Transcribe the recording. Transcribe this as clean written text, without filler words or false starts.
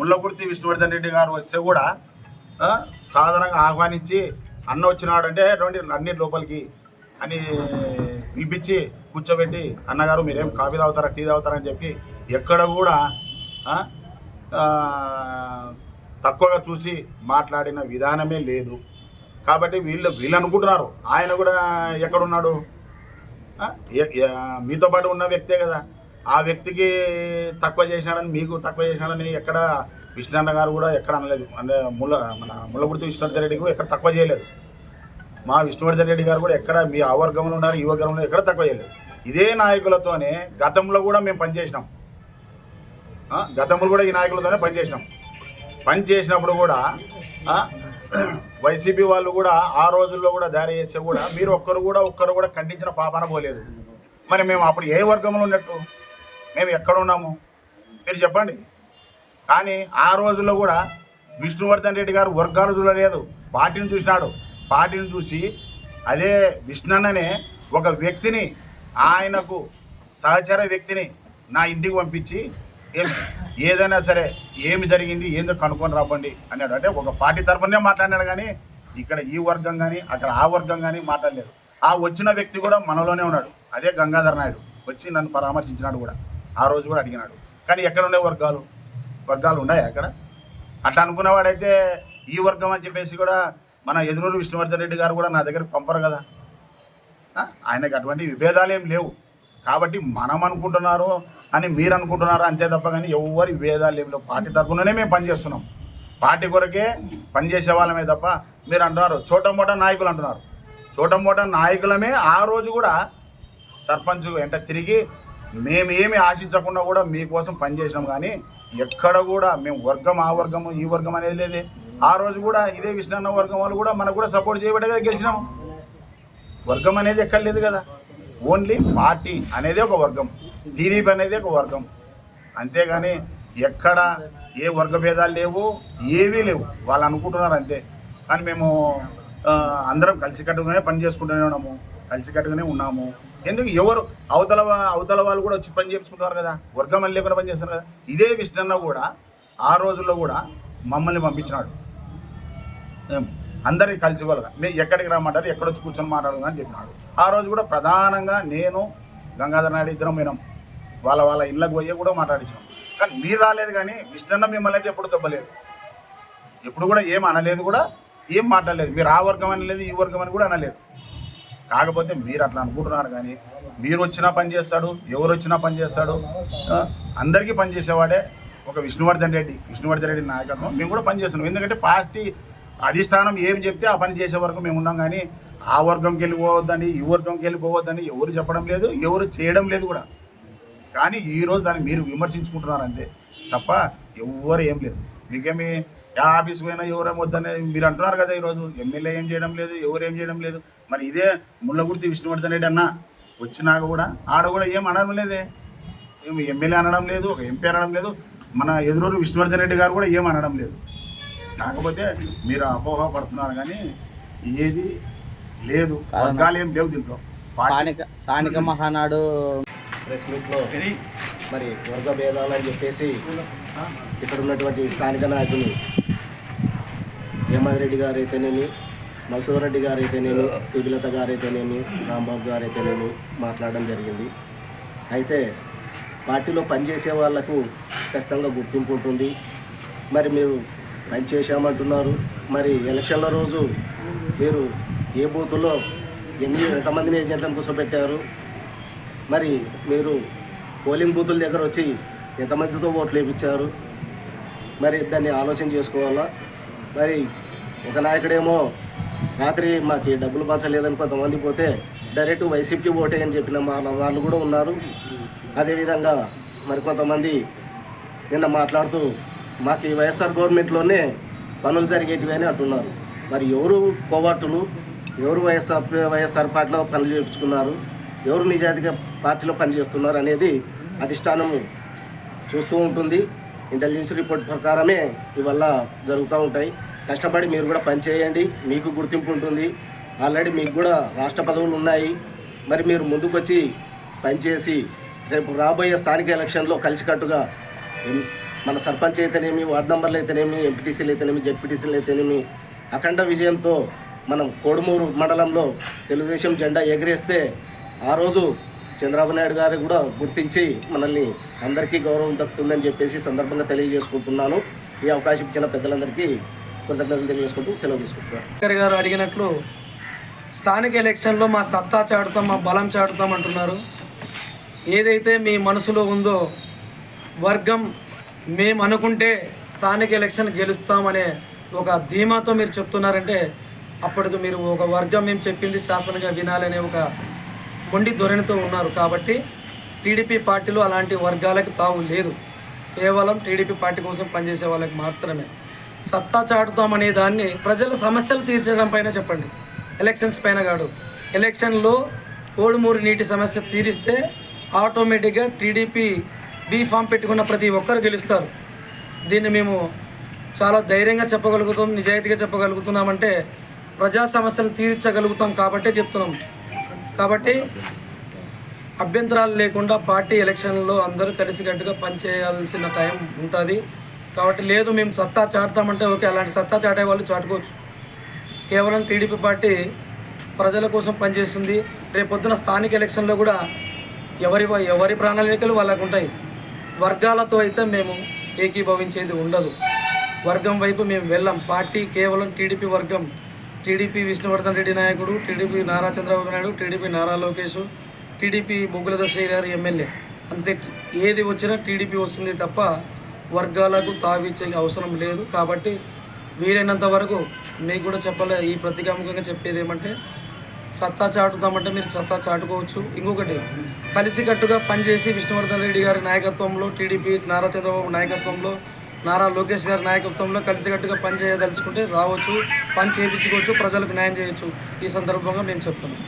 ముల్లకుర్తి విష్ణువర్ధన్ రెడ్డి గారు వస్తే కూడా సాధారణంగా ఆహ్వానించి అన్న వచ్చినాడు అంటే అన్ని లోపలికి అని పిలిపించి కూర్చోబెట్టి అన్నగారు మీరేం కాఫీ తాగుతారా టీ తాగుతారని చెప్పి ఎక్కడ కూడా తక్కువగా చూసి మాట్లాడిన విధానమే లేదు. కాబట్టి వీళ్ళు అనుకుంటున్నారు ఆయన కూడా ఎక్కడున్నాడు, మీతో పాటు ఉన్న వ్యక్తే కదా, ఆ వ్యక్తికి తక్కువ చేసినాడని మీకు తక్కువ చేసినాడని ఎక్కడ విష్ణన్న గారు కూడా ఎక్కడ అనలేదు. అంటే మన ముల్లకుర్తి విష్ణువర్ధన్ రెడ్డికి ఎక్కడ తక్కువ చేయలేదు. మా విష్ణువర్ధన్ రెడ్డి గారు కూడా ఎక్కడ మీ ఆ వర్గంలో ఉన్నారు ఈ వర్గంలో ఎక్కడ తక్కువ చేయలేదు. ఇదే నాయకులతోనే గతంలో కూడా మేము పనిచేసినాం. గతంలో కూడా ఈ నాయకులతోనే పనిచేసినప్పుడు కూడా వైసీపీ వాళ్ళు కూడా ఆ రోజుల్లో కూడా దారి చేస్తే కూడా మీరు ఒక్కరు కూడా ఖండించిన పాపాన పోలేదు. మరి మేము అప్పుడు ఏ వర్గంలో ఉన్నట్టు, మేము ఎక్కడ ఉన్నాము మీరు చెప్పండి. కానీ ఆ రోజుల్లో కూడా విష్ణువర్ధన్ రెడ్డి గారు వర్గాలు చూడలేదు, పార్టీని చూసినాడు. పార్టీని చూసి అదే విష్ణన్ననే ఒక వ్యక్తిని, ఆయనకు సహచర వ్యక్తిని నా ఇంటికి పంపించి ఏదైనా సరే ఏమి జరిగింది ఏందో కనుక్కొని రాబండి అన్నాడు. అంటే ఒక పార్టీ తరఫునే మాట్లాడినాడు కానీ ఇక్కడ ఈ వర్గం కానీ అక్కడ ఆ వర్గం కానీ మాట్లాడలేదు. ఆ వచ్చిన వ్యక్తి కూడా మనలోనే ఉన్నాడు, అదే గంగాధర్ నాయుడు వచ్చి నన్ను పరామర్శించినాడు కూడా, ఆ రోజు కూడా అడిగినాడు. కానీ ఎక్కడ ఉండే వర్గాలు ఉన్నాయా అక్కడ? అట్లా అనుకునేవాడైతే ఈ వర్గం అని చెప్పేసి కూడా మన ఎదురూరు విష్ణువర్ధన్ రెడ్డి గారు కూడా నా దగ్గరకు పంపరు కదా. ఆయనకు అటువంటి విభేదాలు ఏం లేవు. కాబట్టి మనం అనుకుంటున్నారు అని మీరు అనుకుంటున్నారు అంతే తప్ప కానీ ఎవరి విభేదాలు ఏమి లేవు. పార్టీ తరఫుననే మేము పనిచేస్తున్నాం, పార్టీ కొరకే పనిచేసే వాళ్ళమే తప్ప మీరు అంటున్నారు చోటమోటా నాయకులు అంటున్నారు. చోటమోటా నాయకులమే ఆ రోజు కూడా సర్పంచ్ వెంట తిరిగి మేమేమి ఆశించకుండా కూడా మీకోసం పనిచేసినాం. కానీ ఎక్కడ కూడా మేము వర్గం ఆ వర్గము ఈ వర్గం అనేది లేదే. ఆ రోజు కూడా ఇదే విష్ణన్న వర్గం వాళ్ళు కూడా మనకు కూడా సపోర్ట్ చేయబట్టే కదా గెలిచినాము. వర్గం అనేది ఎక్కడ లేదు కదా, ఓన్లీ పార్టీ అనేది ఒక వర్గం, టీడీపీ అనేది ఒక వర్గం, అంతేగాని ఎక్కడ ఏ వర్గ భేదాలు లేవు, ఏవీ లేవు. వాళ్ళు అనుకుంటున్నారు అంతే. కానీ మేము అందరం కలిసికట్టుగానే పని చేసుకుంటూనే ఉన్నాము, కలిసికట్టుగానే ఉన్నాము. ఎందుకు ఎవరు అవతల వాళ్ళు కూడా వచ్చి పని చేసుకుంటున్నారు కదా, వర్గం అని లేకుండా పని చేస్తారు కదా. ఇదే విష్ణన్న కూడా ఆ రోజుల్లో కూడా మమ్మల్ని పంపించినాడు, అందరికీ కలిసి వాళ్ళగా మీరు ఎక్కడికి రమ్మంటారు, ఎక్కడొచ్చి కూర్చొని మాట్లాడదు అని చెప్పినాడు. ఆ రోజు కూడా ప్రధానంగా నేను గంగాధర్ నాయుడు ఇద్దరం పోయినాం, వాళ్ళ ఇళ్ళకి పోయి కూడా మాట్లాడించాం. కానీ మీరు రాలేదు. కానీ విష్ణన్న మిమ్మల్ని అయితే ఎప్పుడు దెబ్బలేదు, ఎప్పుడు కూడా ఏం అనలేదు, కూడా ఏం మాట్లాడలేదు. మీరు ఆ వర్గం అనలేదు, ఈ వర్గం అని కూడా అనలేదు. కాకపోతే మీరు అట్లా అనుకుంటున్నారు. కానీ మీరు వచ్చినా పని చేస్తాడు, ఎవరు వచ్చినా పని చేస్తాడు, అందరికీ పనిచేసేవాడే ఒక విష్ణువర్ధన్ రెడ్డి నాయకత్వం మేము కూడా పనిచేస్తున్నాం. ఎందుకంటే పార్టీ అధిష్టానం ఏం చెప్తే ఆ పని చేసే వరకు మేము ఉన్నాం. కానీ ఆ వర్గంకి వెళ్ళిపోవద్దని ఈ వర్గంకి వెళ్ళిపోవద్దని ఎవరు చెప్పడం లేదు, ఎవరు చేయడం లేదు కూడా. కానీ ఈరోజు దాన్ని మీరు విమర్శించుకుంటున్నారు అంతే తప్ప ఎవరు ఏం లేదు. మీకేమి ఆఫీస్ పోయినా ఎవరేం వద్దని మీరు అంటున్నారు కదా. ఈరోజు ఎమ్మెల్యే ఏం చేయడం లేదు, ఎవరు ఏం చేయడం లేదు. మరి ఇదే ముల్లకుర్తి విష్ణువర్ధన్ రెడ్డి అన్న వచ్చినాక కూడా ఆడ కూడా ఏం అనడం లేదే, ఏం ఎమ్మెల్యే అనడం లేదు, ఒక ఎంపీ అనడం లేదు, మన ఎదురూరు విష్ణువర్ధన్ రెడ్డి గారు కూడా ఏం అనడం లేదు. కాకపోతే మీరు అపోహ పడుతున్నారు కానీ ఏది లేదు, వర్గాలు ఏం లేవు దీంట్లో. స్థానిక మహానాడు ప్రెస్ మీట్లో మరి వర్గ భేదాలు అని చెప్పేసి ఇక్కడ ఉన్నటువంటి స్థానిక నాయకులు హేమంత్ రెడ్డి గారు అయితేనేమి, మసూద్ రెడ్డి గారు అయితేనేమి, సుభిలత గారు అయితేనేమి, రాంబాబు గారు అయితేనేమి మాట్లాడడం జరిగింది. అయితే పార్టీలో పనిచేసే వాళ్లకు ఖచ్చితంగా గుర్తింపు ఉంటుంది. మరి మీరు పనిచేసామంటున్నారు, మరి ఎలక్షన్ల రోజు మీరు ఏ బూతుల్లో ఎంతమందిని ఏజెంట్లను కూర్చోబెట్టారు, మరి మీరు పోలింగ్ బూతుల దగ్గర వచ్చి ఎంతమందితో ఓట్లు వేయించారు, మరి దాన్ని ఆలోచన చేసుకోవాలా. మరి ఒక నాయకుడేమో రాత్రి మాకు డబ్బులు పంచలేదని కొంతమంది పోతే డైరెక్ట్ వైసీపీకి ఓటేయని చెప్పిన వాళ్ళు కూడా ఉన్నారు. అదేవిధంగా మరి కొంతమంది నిన్న మాట్లాడుతూ మాకు ఈ వైఎస్ఆర్ గవర్నమెంట్లోనే పనులు జరిగేటివి అని అంటున్నారు. మరి ఎవరు కోవర్టులు, ఎవరు వైఎస్ఆర్ పార్టీలో పనులు చేయించుకున్నారు, ఎవరు నిజాయితీగా పార్టీలో పనిచేస్తున్నారు అనేది అధిష్టానము చూస్తూ ఉంటుంది. ఇంటెలిజెన్స్ రిపోర్ట్ ప్రకారమే ఇవల్ల జరుగుతూ ఉంటాయి. కష్టపడి మీరు కూడా పనిచేయండి, మీకు గుర్తింపు ఉంటుంది. ఆల్రెడీ మీకు కూడా రాష్ట్ర పదవులు ఉన్నాయి. మరి మీరు ముందుకు వచ్చి పనిచేసి రేపు రాబోయే స్థానిక ఎలక్షన్లో కలిసికట్టుగా మన సర్పంచ్ అయితేనేమి, వార్డు మెంబర్లు అయితేనేమి, ఎంపీటీసీలు అయితేనేమి, జెడ్పీటీసీలు అయితేనేమి అఖండ విజయంతో మనం కోడుమూరు మండలంలో తెలుగుదేశం జెండా ఎగిరేస్తే ఆ రోజు చంద్రబాబు నాయుడు గారు కూడా గుర్తించి మనల్ని అందరికీ గౌరవం దక్కుతుందని చెప్పేసి సందర్భంగా తెలియజేసుకుంటున్నాను. ఈ అవకాశం ఇచ్చిన పెద్దలందరికీ కృతజ్ఞతలు తెలియజేసుకుంటూ సెలవు తీసుకుంటున్నాను. గారు అడిగినట్లు స్థానిక ఎలక్షన్లో మా సత్తా చాటుతాం, మా బలం చాటుతాం అంటున్నారు. ఏదైతే మీ మనసులో ఉందో వర్గం మేము అనుకుంటే స్థానిక ఎలక్షన్ గెలుస్తామనే ఒక ధీమాతో మీరు చెప్తున్నారంటే అప్పటికి మీరు ఒక వర్గం మేము చెప్పింది శాసనంగా వినాలనే ఒక మొండి ధోరణితో ఉన్నారు. కాబట్టి టీడీపీ పార్టీలో అలాంటి వర్గాలకు తావు లేదు. కేవలం టీడీపీ పార్టీ కోసం పనిచేసే వాళ్ళకి మాత్రమే సత్తా చాటుతామనే దాన్ని ప్రజల సమస్యలు తీర్చడం పైన చెప్పండి, ఎలక్షన్స్ పైన కాదు. ఎలక్షన్లో కోడుమూరు నీటి సమస్య తీరిస్తే ఆటోమేటిక్గా టీడీపీ బీ ఫామ్ పెట్టుకున్న ప్రతి ఒక్కరు గెలుస్తారు. దీన్ని మేము చాలా ధైర్యంగా చెప్పగలుగుతాం, నిజాయితీగా చెప్పగలుగుతున్నామంటే ప్రజా సమస్యలు తీర్చగలుగుతాం కాబట్టే చెప్తున్నాం. కాబట్టి అభ్యంతరాలు లేకుండా పార్టీ ఎలక్షన్లో అందరూ కలిసికట్టుగా పనిచేయాల్సిన టైం ఉంటుంది. కాబట్టి లేదు మేము సత్తా చాటుతామంటే ఓకే, అలాంటి సత్తా చాటే వాళ్ళు చాటుకోవచ్చు. కేవలం టీడీపీ పార్టీ ప్రజల కోసం పనిచేస్తుంది. రేపొద్దున స్థానిక ఎలక్షన్లో కూడా ఎవరి ప్రణాళికలు వాళ్ళకు ఉంటాయి. వర్గాలతో అయితే మేము ఏకీభవించేది ఉండదు. వర్గం వైపు మేము వెళ్ళాం. పార్టీ కేవలం టీడీపీ వర్గం, టీడీపీ విష్ణువర్ధన్ రెడ్డి నాయకుడు, TDP Nara Chandrababu Naidu, TDP Nara Lokesh, TDP బొగ్గుల దశయ్య గారి ఎమ్మెల్యే, అంతే. ఏది వచ్చినా టీడీపీ వస్తుంది తప్ప వర్గాలకు తావిచ్చే అవసరం లేదు. కాబట్టి వీలైనంత వరకు మీకు కూడా చెప్పలే, ఈ ప్రతికాముఖంగా చెప్పేది ఏమంటే సత్తా చాటుతామంటే మీరు సత్తా చాటుకోవచ్చు. ఇంకొకటి కలిసికట్టుగా పనిచేసి విష్ణువర్ధన్ రెడ్డి గారి నాయకత్వంలో, టీడీపీ నారా చంద్రబాబు నాయకత్వంలో, నారా లోకేష్ గారి నాయకత్వంలో కలిసికట్టుగా పని చేయదలుచుకుంటే రావచ్చు, పని చేయించుకోవచ్చు, ప్రజలకు న్యాయం చేయొచ్చు. ఈ సందర్భంగా మేము చెప్తున్నాం.